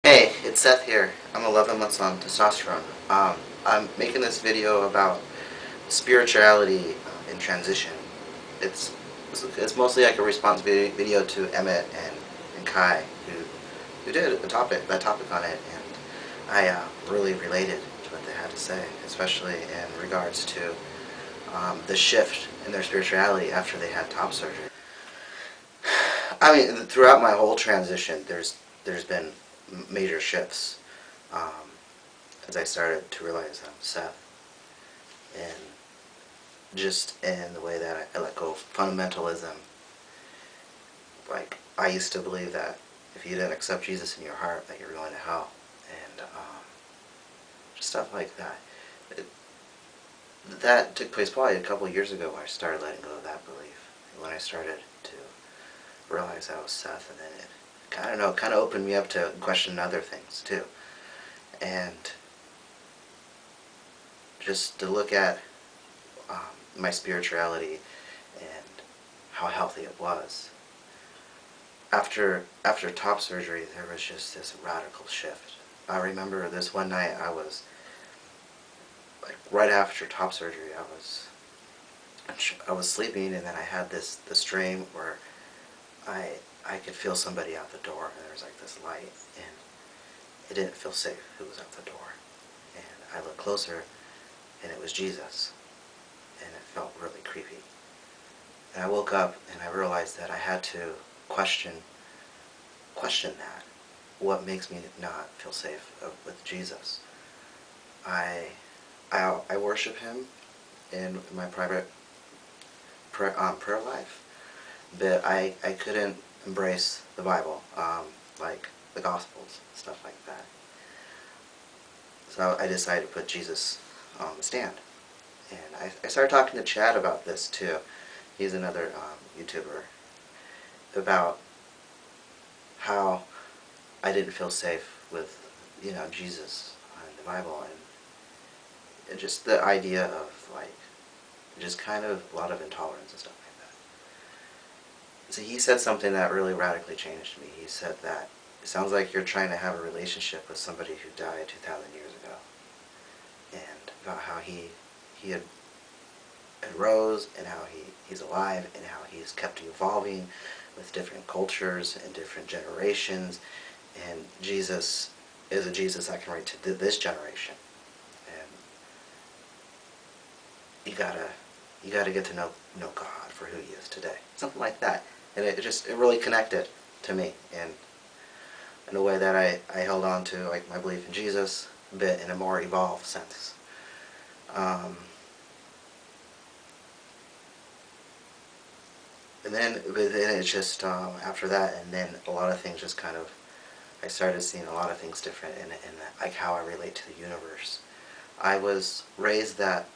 Hey, it's Seth here. I'm 11 months on testosterone. I'm making this video about spirituality in transition. It's it's mostly like a response video to Emmett and Kai who did that topic on it, and I really related to what they had to say, especially in regards to the shift in their spirituality after they had top surgery. I mean, throughout my whole transition, there's been major shifts. Um, as I started to realize I'm Seth, and just in the way that I let go of fundamentalism. Like, I used to believe that if you didn't accept Jesus in your heart, that you were going to hell, and just stuff like that. It, that took place probably a couple of years ago when I started letting go of that belief, when I started to realize I was Seth, and then it kind of opened me up to question other things too, and just to look at my spirituality and how healthy it was. After top surgery, there was just this radical shift. I remember this one night like right after top surgery, I was sleeping, and then I had this dream where I could feel somebody out the door, and there was like this light, and it didn't feel safe who was out the door. And I looked closer, and it was Jesus, and it felt really creepy. And I woke up and I realized that I had to question that. What makes me not feel safe with Jesus? I I worship Him in my private prayer life, but I couldn't embrace the Bible, like the Gospels, stuff like that. So I decided to put Jesus on the stand. And I started talking to Chad about this too. He's another YouTuber, about how I didn't feel safe with, Jesus and the Bible, and just the idea of like just kind of a lot of intolerance and stuff like that. So he said something that really radically changed me. He said that it sounds like you're trying to have a relationship with somebody who died 2,000 years ago, and about how he had rose, and how he's alive, and how he's kept evolving with different cultures and different generations, and Jesus is a Jesus that can relate to this generation. And you gotta get to know God for who He is today, something like that. And it really connected to me, and in a way that I held on to, like, my belief in Jesus, but in a more evolved sense. Um, but then it's just after that, and then a lot of things just kind of, I started seeing a lot of things different in like how I relate to the universe. I was raised that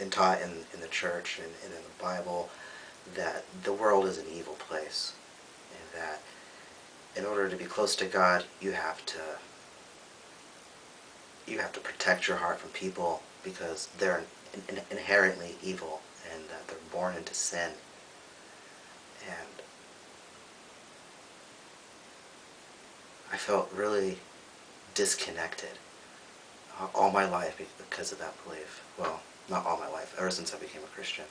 and taught in the church and in the Bible that the world is an evil place, and that in order to be close to God, you have to protect your heart from people, because they're inherently evil, and that they're born into sin. And I felt really disconnected all my life because of that belief. Well, not all my life, ever since I became a Christian.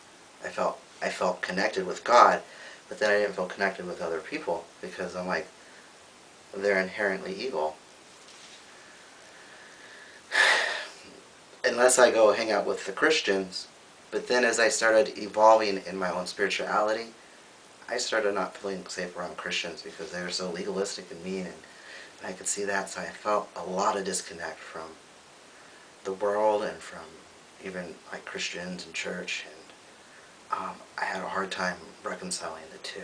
I felt connected with God, but then I didn't feel connected with other people, because I'm like, they're inherently evil. Unless I go hang out with the Christians. But then as I started evolving in my own spirituality, I started not feeling safe around Christians, because they were so legalistic and mean, and I could see that, so I felt a lot of disconnect from the world and from even like Christians and church, and I had a hard time reconciling the two.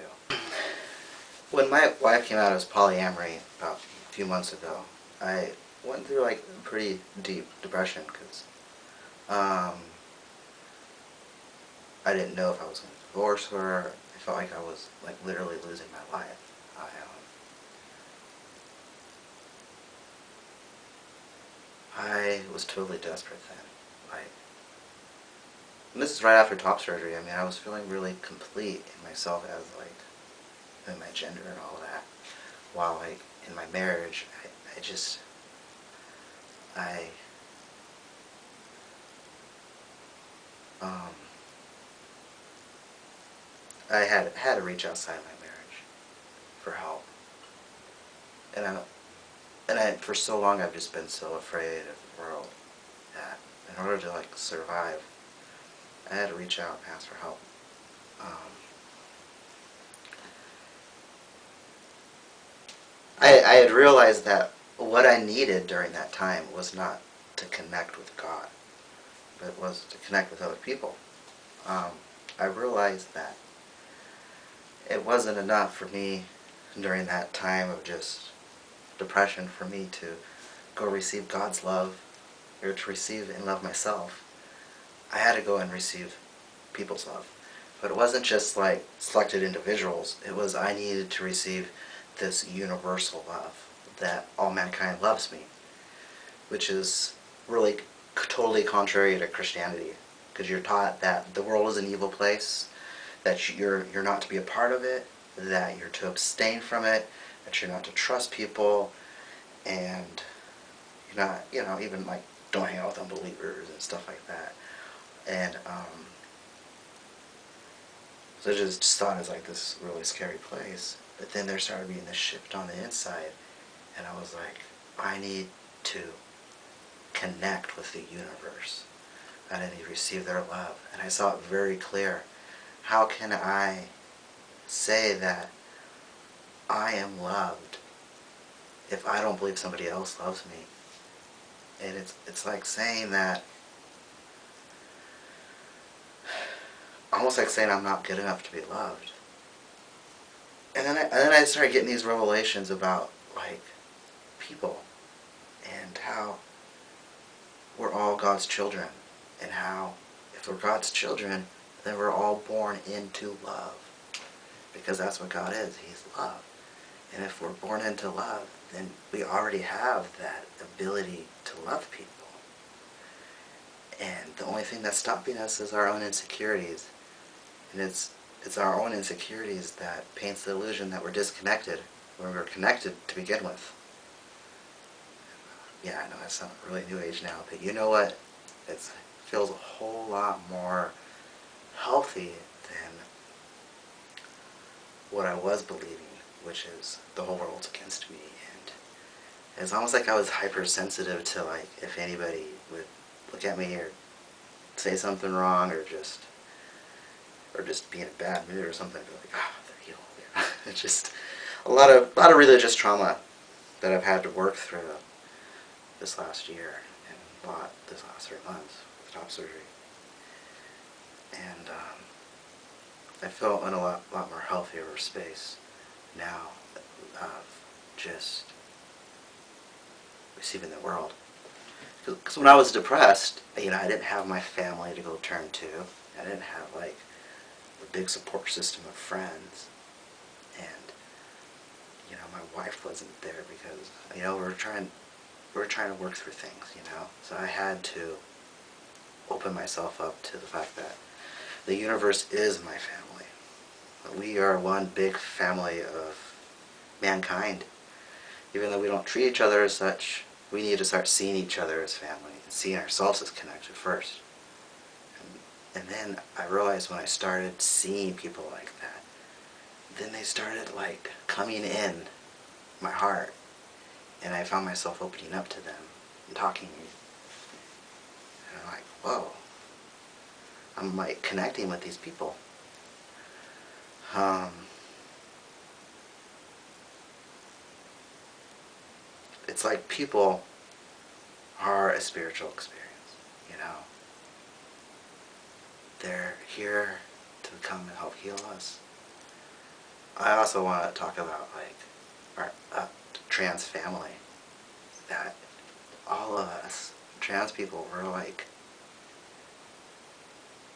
When my wife came out as polyamory about a few months ago, I went through like a pretty deep depression, because I didn't know if I was going to divorce her. I felt like I was like literally losing my life. I was totally desperate then. Like, and this is right after top surgery. I mean, I was feeling really complete in myself as like, in my gender and all that, while like in my marriage, I just, I, um, I had to reach outside my marriage for help. And for so long I've just been so afraid of the world that in order to like survive, I had to reach out and ask for help. Um, I had realized that what I needed during that time was not to connect with God, but it was to connect with other people. Um, I realized that it wasn't enough for me during that time of just depression for me to go receive God's love or to receive and love myself. I had to go and receive people's love. But it wasn't just like selected individuals. It was I needed to receive this universal love that all mankind loves me, which is really totally contrary to Christianity, because you're taught that the world is an evil place, that you're not to be a part of it, that you're to abstain from it, that you're not to trust people, and you're not, even like don't hang out with unbelievers and stuff like that. And so I just thought it was like this really scary place. But then there started being this shift on the inside, and I was like, I need to connect with the universe. I need to receive their love. And I saw it very clear. How can I say that I am loved if I don't believe somebody else loves me? And it's like saying that, almost like saying I'm not good enough to be loved. And then I started getting these revelations about like people and how we're all God's children, and how if we're God's children, then we're all born into love, because that's what God is. He's love. And if we're born into love, then we already have that ability to love people. And the only thing that's stopping us is our own insecurities. And it's our own insecurities that paints the illusion that we're disconnected when we're connected to begin with. Yeah, I know I sound really new age now, but you know what? It feels a whole lot more healthy than what I was believing, which is the whole world's against me. And it's almost like I was hypersensitive to like if anybody would look at me or say something wrong or just be in a bad mood or something. I'd be like, ah, they're evil. Yeah. It's just a lot of religious trauma that I've had to work through this last year and this last 3 months with top surgery. And I feel in a lot more healthier space now of just receiving the world. Because when I was depressed, I didn't have my family to go turn to. I didn't have like a big support system of friends, and my wife wasn't there because we were trying to work through things. So I had to open myself up to the fact that the universe is my family. We are one big family of mankind. Even though we don't treat each other as such, we need to start seeing each other as family and seeing ourselves as connected first. And then I realized when I started seeing people like that, then they started like coming in my heart, and I found myself opening up to them and talking. And I'm like, whoa, I'm like connecting with these people. It's like people are a spiritual experience. They're here to come and help heal us. I also want to talk about like our trans family. That all of us trans people, we're like,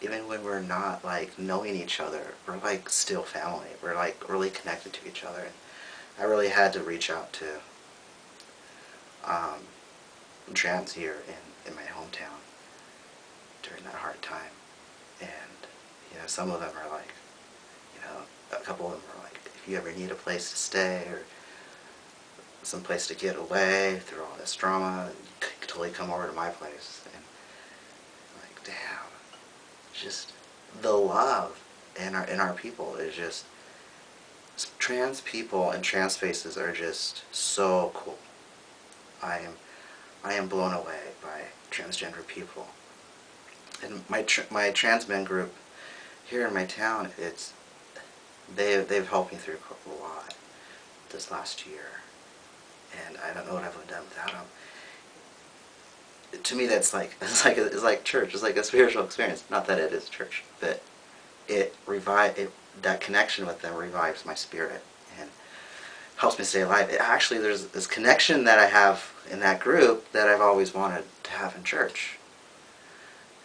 even when we're not like knowing each other, we're like still family. We're like really connected to each other. And I really had to reach out to trans here in my hometown during that hard time. And some of them are like, a couple of them are like, if you ever need a place to stay, or some place to get away through all this drama, and totally come over to my place. And like, damn, just the love in our people is just, trans people and trans faces are just so cool. I am blown away by transgender people. And my trans men group here in my town, they've helped me through a lot this last year, and I don't know what I would have done without them. To me, that's like it's like church. It's like a spiritual experience. Not that it is church, but that connection with them revives my spirit and helps me stay alive. Actually, there's this connection that I have in that group that I've always wanted to have in church,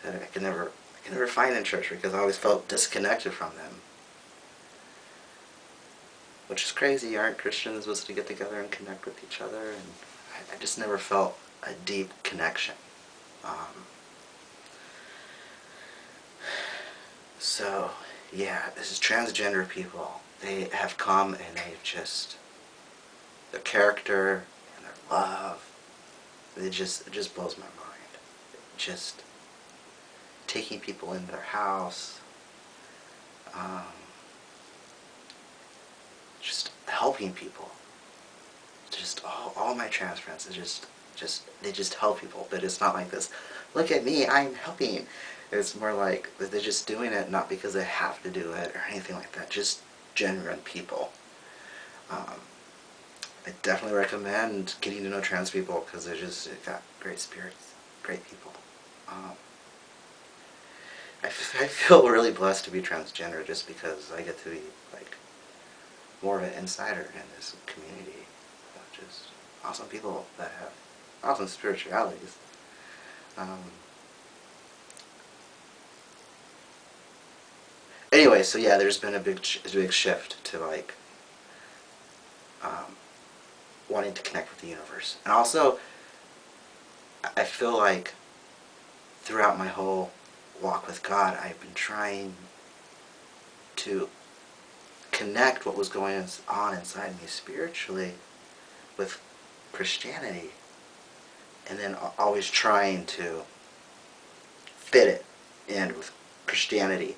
that I can never find in church because I always felt disconnected from them. Which is crazy. Aren't Christians supposed to get together and connect with each other? And I just never felt a deep connection. So, yeah, this is transgender people. They have come and they've just, their character and their love, it just blows my mind. Just taking people into their house, just helping people. Just all my trans friends, they just help people, but it's not like this, look at me, I'm helping. It's more like they're just doing it not because they have to do it or anything like that, just genuine people. I definitely recommend getting to know trans people because they've got great spirits, great people. I feel really blessed to be transgender just because I get to be like more of an insider in this community of just awesome people that have awesome spiritualities. Anyway, so yeah, there's been a big shift to like wanting to connect with the universe, and also I feel like throughout my whole walk with God, I've been trying to connect what was going on inside me spiritually with Christianity, and then always trying to fit it in with Christianity,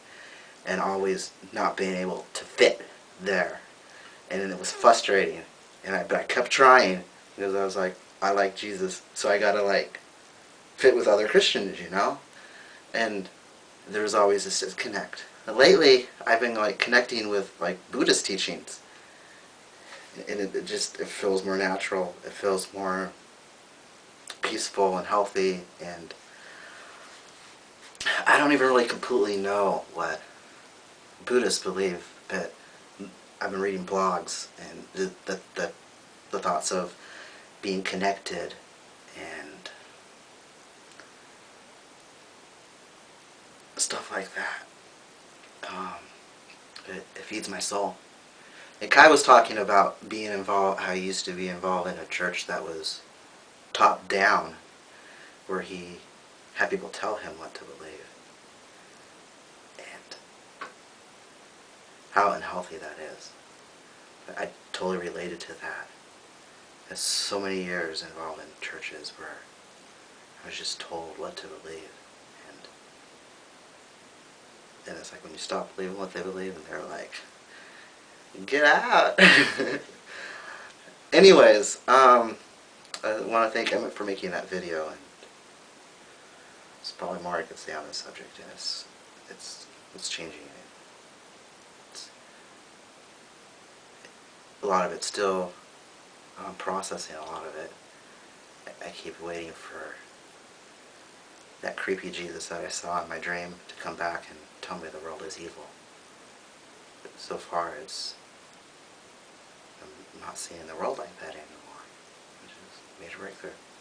and always not being able to fit there, and then it was frustrating, but I kept trying because I was like, I like Jesus, so I gotta like fit with other Christians, you know, and there's always this disconnect. And lately, I've been like connecting with like Buddhist teachings, and it feels more natural. It feels more peaceful and healthy, and I don't even really completely know what Buddhists believe, but I've been reading blogs and the thoughts of being connected and stuff like that. It feeds my soul. And Kai was talking about being involved, how he used to be involved in a church that was top down, where he had people tell him what to believe, and how unhealthy that is. I totally related to that. There's so many years involved in churches where I was just told what to believe, and it's like when you stop believing what they believe, and they're like, get out. Anyways, I want to thank Emmett for making that video, and there's probably more I could say on this subject, and it's changing. A lot of it's still, I'm processing a lot of it. I keep waiting for that creepy Jesus that I saw in my dream to come back and tell me the world is evil. But so far, I'm not seeing the world like that anymore, which is a major breakthrough.